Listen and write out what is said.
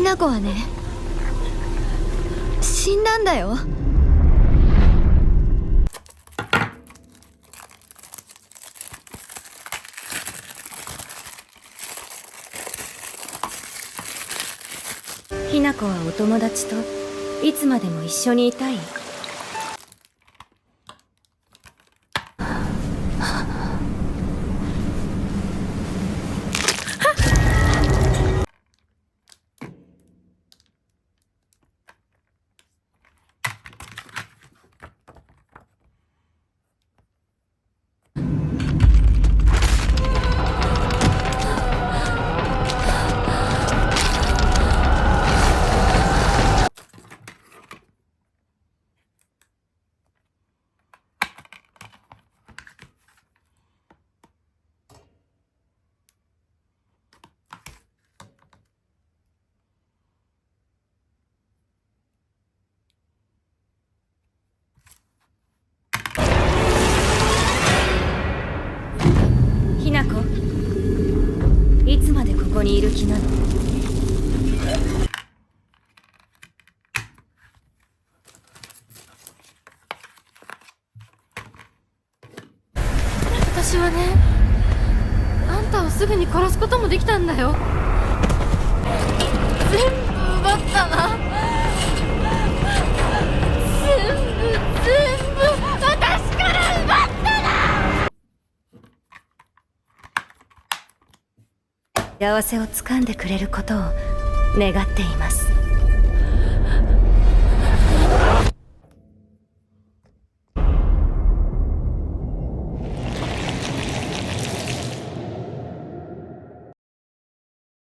ひな子はね、死んだんだよ。ひな子はお友達といつまでも一緒にいたい？ひな子、いつまでここにいる気なの？私はね、あんたをすぐに殺すこともできたんだよ。全部奪ったな。全部私から奪ったな。幸せをつかんでくれることを願っています。